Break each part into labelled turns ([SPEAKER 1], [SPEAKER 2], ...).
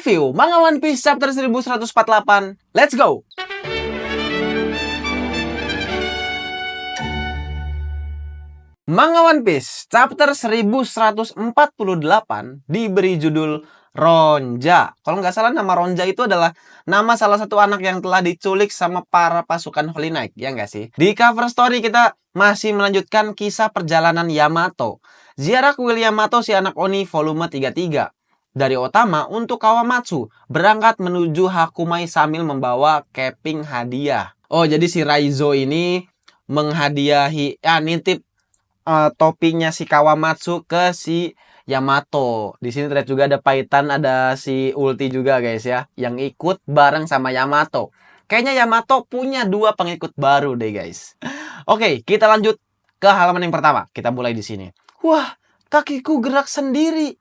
[SPEAKER 1] Review manga One Piece chapter 1148. Let's go! Manga One Piece chapter 1148 diberi judul Ronja. Kalau nggak salah nama Ronja itu adalah nama salah satu anak yang telah diculik sama para pasukan Holy Knight, ya nggak sih? Di cover story kita masih melanjutkan kisah perjalanan Yamato. Ziarah kuil Yamato si anak Oni volume 33. Dari Otama untuk Kawamatsu, berangkat menuju Hakumai sambil membawa keping hadiah. Oh, jadi si Raizo ini menghadiahi, nitip topinya si Kawamatsu ke si Yamato. Di sini terlihat juga ada Paitan, ada si Ulti juga guys ya, yang ikut bareng sama Yamato. Kayaknya Yamato punya 2 pengikut baru deh guys. Oke, kita lanjut ke halaman yang pertama. Kita mulai di sini. Wah, kakiku gerak sendiri.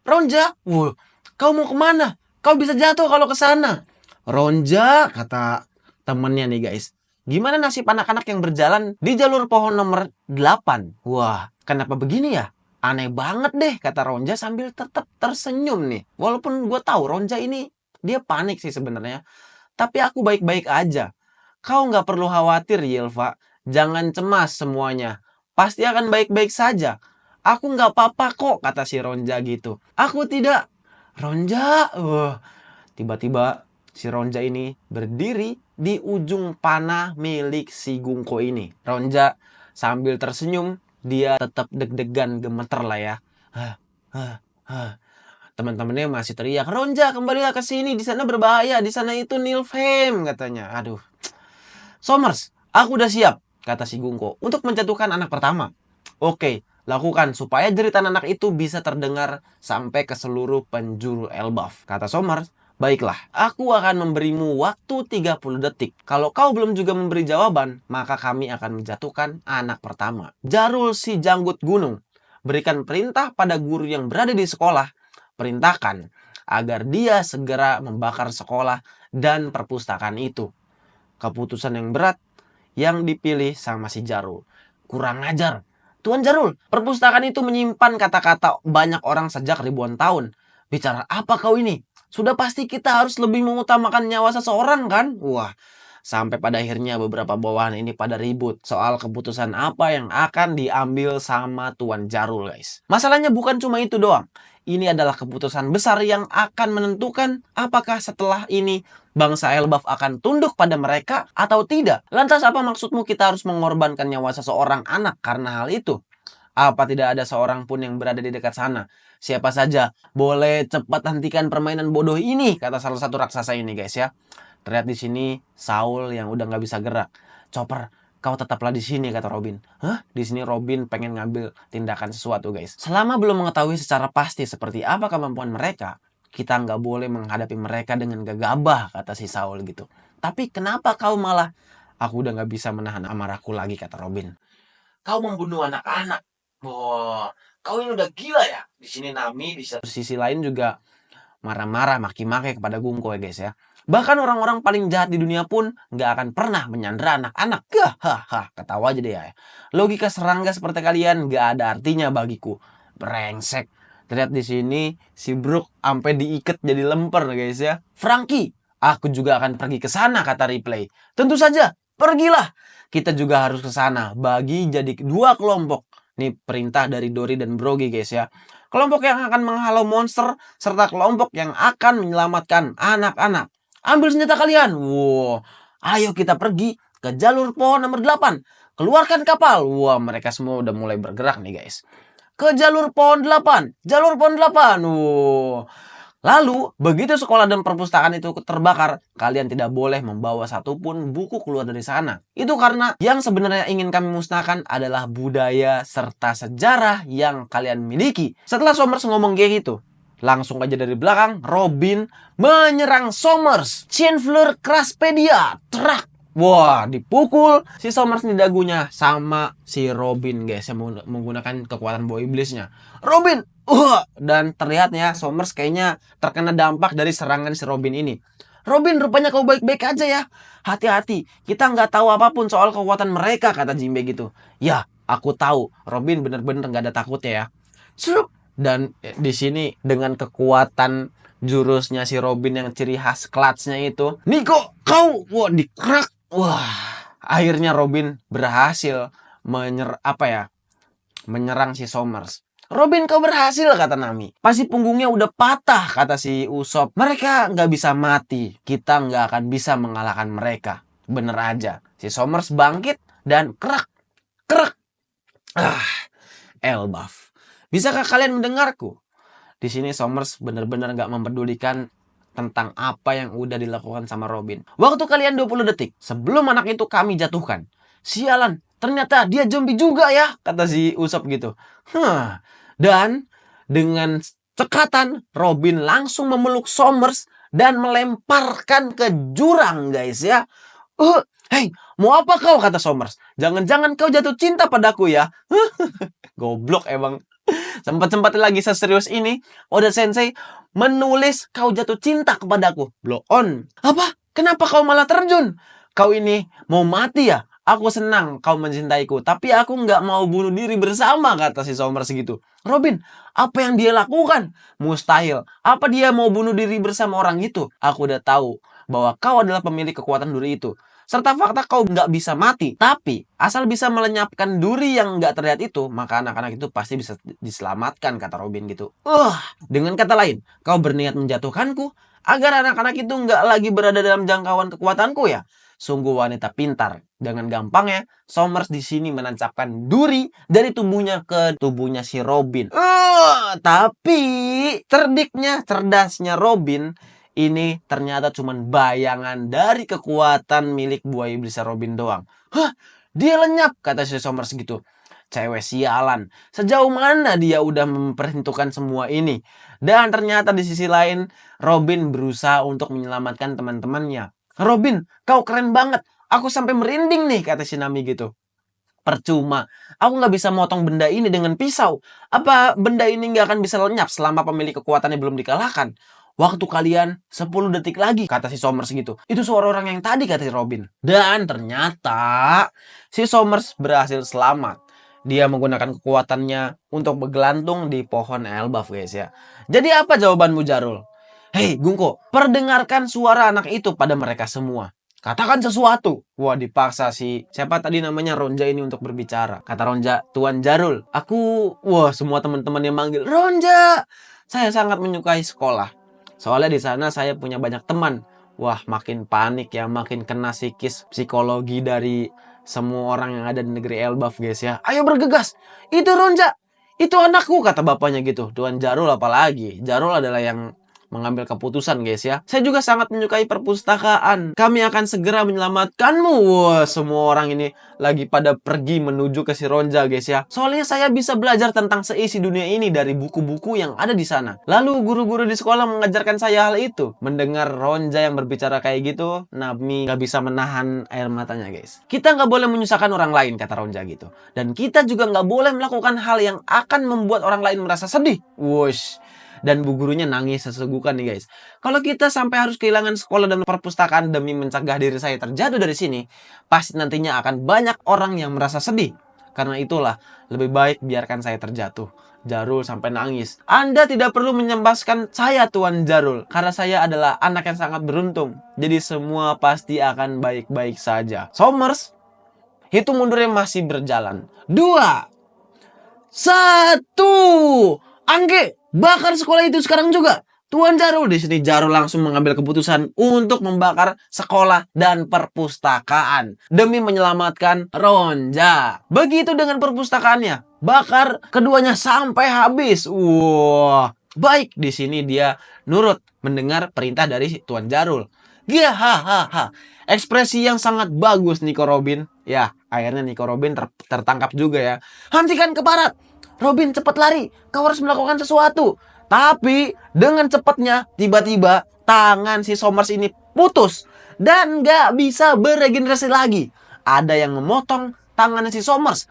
[SPEAKER 1] Ronja, wah, kau mau kemana? Kau bisa jatuh kalau ke sana. Ronja, kata temennya nih guys. Gimana nasib anak-anak yang berjalan di jalur pohon nomor 8? Wah, kenapa begini ya? Aneh banget deh, kata Ronja sambil tetap tersenyum nih. Walaupun gue tahu Ronja ini, dia panik sih sebenarnya. Tapi aku baik-baik aja. Kau nggak perlu khawatir, Yelva. Jangan cemas semuanya. Pasti akan baik-baik saja. Aku nggak apa-apa kok, kata si Ronja gitu. Aku tidak. Ronja, tiba-tiba si Ronja ini berdiri di ujung panah milik si Gungko ini. Ronja sambil tersenyum, dia tetap deg-degan gemeter lah ya. Teman-temannya masih teriak, Ronja kembalilah ke sini, di sana berbahaya, di sana itu Nilfheim katanya. Aduh. Somers, aku udah siap, kata si Gungko, untuk menjatuhkan anak pertama. Oke, lakukan supaya jeritan anak itu bisa terdengar sampai ke seluruh penjuru Elbaf. Kata Somers, baiklah, aku akan memberimu waktu 30 detik. Kalau kau belum juga memberi jawaban, maka kami akan menjatuhkan anak pertama. Jarul si janggut gunung, berikan perintah pada guru yang berada di sekolah. Perintahkan agar dia segera membakar sekolah dan perpustakaan itu. Keputusan yang berat yang dipilih sama si Jarul. Kurang ajar. Tuan Jarul, perpustakaan itu menyimpan kata-kata banyak orang sejak ribuan tahun. Bicara apa kau ini? Sudah pasti kita harus lebih mengutamakan nyawa seseorang kan? Wah, sampai pada akhirnya beberapa bawahan ini pada ribut soal keputusan apa yang akan diambil sama Tuan Jarul guys. Masalahnya bukan cuma itu doang. Ini adalah keputusan besar yang akan menentukan apakah setelah ini bangsa Elbaf akan tunduk pada mereka atau tidak. Lantas apa maksudmu kita harus mengorbankan nyawa seseorang anak karena hal itu? Apa tidak ada seorang pun yang berada di dekat sana? Siapa saja boleh cepat hentikan permainan bodoh ini, kata salah satu raksasa ini guys ya. Terlihat di sini Saul yang udah nggak bisa gerak. Chopper, kau tetaplah di sini, kata Robin. Hah? Di sini Robin pengen ngambil tindakan sesuatu guys. Selama belum mengetahui secara pasti seperti apa kemampuan mereka, kita nggak boleh menghadapi mereka dengan gegabah, kata si Saul gitu. Tapi kenapa kau malah? Aku udah nggak bisa menahan amarahku lagi, kata Robin. Kau membunuh anak-anak. Wah, kau ini udah gila ya. Di sini Nami, di satu sisi lain juga marah-marah, maki-maki kepada Gungko ya guys ya. Bahkan orang-orang paling jahat di dunia pun nggak akan pernah menyandera anak-anak. Hahaha, ketawa aja deh ya. Logika serangga seperti kalian nggak ada artinya bagiku. Brengsek. Terlihat di sini si Brook sampai diikat jadi lemper guys ya. Franky, aku juga akan pergi ke sana, kata Ripley. Tentu saja, pergilah. Kita juga harus ke sana, bagi jadi 2 kelompok. Ini perintah dari Dory dan Brogy guys ya. Kelompok yang akan menghalau monster serta kelompok yang akan menyelamatkan anak-anak. Ambil senjata kalian. Wow, ayo kita pergi ke jalur pohon nomor 8. Keluarkan kapal. Wah, mereka semua udah mulai bergerak nih guys. Ke jalur pohon 8. Jalur pohon 8. Wow. Lalu, begitu sekolah dan perpustakaan itu terbakar, kalian tidak boleh membawa satupun buku keluar dari sana. Itu karena yang sebenarnya ingin kami musnahkan adalah budaya serta sejarah yang kalian miliki. Setelah Somers ngomong kayak gitu, langsung aja dari belakang, Robin menyerang Somers. Chainfleur Craspedia. Trak. Wah, dipukul si Somers di dagunya sama si Robin guys yang menggunakan kekuatan bawah iblisnya. Robin! Dan terlihatnya Somers kayaknya terkena dampak dari serangan si Robin ini. Robin, rupanya kau baik-baik aja ya. Hati-hati, kita nggak tahu apapun soal kekuatan mereka, kata Jinbe gitu. Ya, aku tahu. Robin bener-bener nggak ada takutnya ya. Dan di sini dengan kekuatan jurusnya si Robin yang ciri khas clutch-nya itu. Niko, kau! Wah, dikrak. Wah, akhirnya Robin berhasil menyerang si Somers. Robin, kau berhasil, kata Nami. Pasti punggungnya udah patah, kata si Usop. Mereka nggak bisa mati. Kita nggak akan bisa mengalahkan mereka. Bener aja. Si Somers bangkit dan kerak. Elbaf. Bisakah kalian mendengarku? Di sini Somers benar-benar nggak mempedulikan tentang apa yang udah dilakukan sama Robin. Waktu kalian 20 detik sebelum anak itu kami jatuhkan. Sialan, ternyata dia zombie juga ya, kata si Usop gitu. Dan dengan cekatan Robin langsung memeluk Somers dan melemparkan ke jurang, guys ya. Hei, mau apa kau, kata Somers. Jangan-jangan kau jatuh cinta padaku ya. Goblok emang. Sempat-sempatnya lagi seserius ini, Oda Sensei menulis kau jatuh cinta kepadaku. Blow on. Apa? Kenapa kau malah terjun? Kau ini mau mati ya? Aku senang kau mencintaiku, tapi aku nggak mau bunuh diri bersama, kata si Somers gitu. Robin, apa yang dia lakukan? Mustahil. Apa dia mau bunuh diri bersama orang itu? Aku udah tahu bahwa kau adalah pemilik kekuatan duri itu. Serta fakta kau nggak bisa mati. Tapi, asal bisa melenyapkan duri yang nggak terlihat itu, maka anak-anak itu pasti bisa diselamatkan, kata Robin gitu. Dengan kata lain, kau berniat menjatuhkanku agar anak-anak itu nggak lagi berada dalam jangkauan kekuatanku ya? Sungguh wanita pintar. Dengan gampangnya, Somers di sini menancapkan duri dari tubuhnya ke tubuhnya si Robin. Tapi cerdasnya Robin ini ternyata cuma bayangan dari kekuatan milik buah iblis Robin doang. Dia lenyap, kata si Somers gitu. Cewek sialan. Sejauh mana dia udah memperhitungkan semua ini? Dan ternyata di sisi lain, Robin berusaha untuk menyelamatkan teman-temannya. Robin, kau keren banget. Aku sampai merinding nih, kata si Nami gitu. Percuma. Aku nggak bisa motong benda ini dengan pisau. Apa benda ini nggak akan bisa lenyap selama pemilik kekuatannya belum dikalahkan? Waktu kalian 10 detik lagi, kata si Somers gitu. Itu suara orang yang tadi, kata si Robin. Dan ternyata si Somers berhasil selamat. Dia menggunakan kekuatannya untuk bergelantung di pohon Elbaf, guys ya. Jadi apa jawabanmu, Jarul? Hei, Gungko, perdengarkan suara anak itu pada mereka semua. Katakan sesuatu. Wah, dipaksa siapa tadi namanya Ronja ini untuk berbicara. Kata Ronja, Tuan Jarul, semua teman-teman yang manggil Ronja. Saya sangat menyukai sekolah. Soalnya di sana saya punya banyak teman. Wah, makin panik ya, makin kena psikologi dari semua orang yang ada di negeri Elbaf, guys ya. Ayo bergegas. Itu Ronja. Itu anakku, kata bapaknya gitu. Tuan Jarul apalagi. Jarul adalah yang mengambil keputusan, guys ya. Saya juga sangat menyukai perpustakaan. Kami akan segera menyelamatkanmu. Wah, semua orang ini lagi pada pergi menuju ke si Ronja, guys ya. Soalnya saya bisa belajar tentang seisi dunia ini dari buku-buku yang ada di sana. Lalu guru-guru di sekolah mengajarkan saya hal itu. Mendengar Ronja yang berbicara kayak gitu, Nami gak bisa menahan air matanya, guys. Kita gak boleh menyusahkan orang lain, kata Ronja gitu. Dan kita juga gak boleh melakukan hal yang akan membuat orang lain merasa sedih. Wush. Dan bu gurunya nangis sesegukan nih, guys. Kalau kita sampai harus kehilangan sekolah dan perpustakaan demi mencegah diri saya terjatuh dari sini, pasti nantinya akan banyak orang yang merasa sedih. Karena itulah, lebih baik biarkan saya terjatuh. Jarul sampai nangis. Anda tidak perlu menyembahkan saya, Tuan Jarul. Karena saya adalah anak yang sangat beruntung. Jadi semua pasti akan baik-baik saja. Somers, hitung mundurnya masih berjalan. 2, 1. Angge, bakar sekolah itu sekarang juga. Tuan Jarul, di sini Jarul langsung mengambil keputusan untuk membakar sekolah dan perpustakaan demi menyelamatkan Ronja. Begitu dengan perpustakaannya, bakar keduanya sampai habis. Wah, baik, di sini dia nurut mendengar perintah dari Tuan Jarul. Hahaha. Ekspresi yang sangat bagus Nico Robin. Ya, akhirnya Nico Robin tertangkap juga ya. Hentikan ke barat. Robin, cepat lari. Kau harus melakukan sesuatu. Tapi dengan cepatnya, tiba-tiba tangan si Somers ini putus. Dan gak bisa beregenerasi lagi. Ada yang memotong tangan si Somers.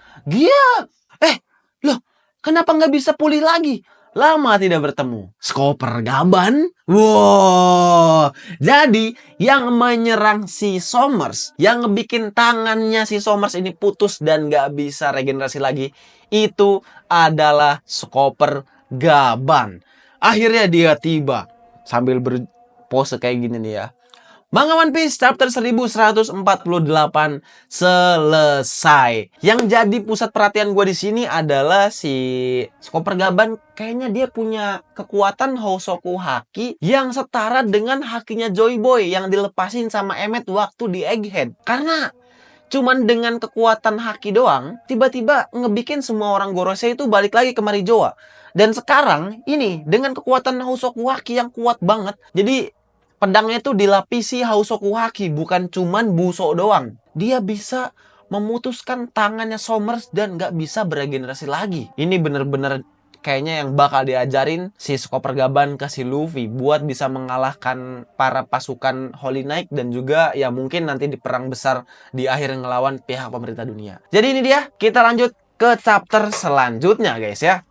[SPEAKER 1] Loh, kenapa gak bisa pulih lagi? Lama tidak bertemu. Skoper Gaban? Wow. Jadi yang menyerang si Somers, yang ngebikin tangannya si Somers ini putus dan gak bisa regenerasi lagi, itu adalah Skoper Gaban. Akhirnya dia tiba. sambil berpose kayak gini nih ya. Manga One Piece chapter 1148 selesai. Yang jadi pusat perhatian gue di sini adalah si Chopper Gaban. Kayaknya dia punya kekuatan Hosoku Haki yang setara dengan hakinya Joy Boy yang dilepasin sama Emmet waktu di Egghead. Karena cuman dengan kekuatan haki doang, tiba-tiba ngebikin semua orang Gorosei itu balik lagi ke Marijoa. Dan sekarang ini dengan kekuatan Hosoku Haki yang kuat banget, jadi pedangnya itu dilapisi Hosoku Haki, bukan cuman busuk doang. Dia bisa memutuskan tangannya Somers dan nggak bisa beregenerasi lagi. Ini bener-bener kayaknya yang bakal diajarin si Chopper Gaban ke si Luffy buat bisa mengalahkan para pasukan Holy Knight dan juga ya mungkin nanti di perang besar di akhir ngelawan pihak pemerintah dunia. Jadi ini dia, kita lanjut ke chapter selanjutnya guys ya.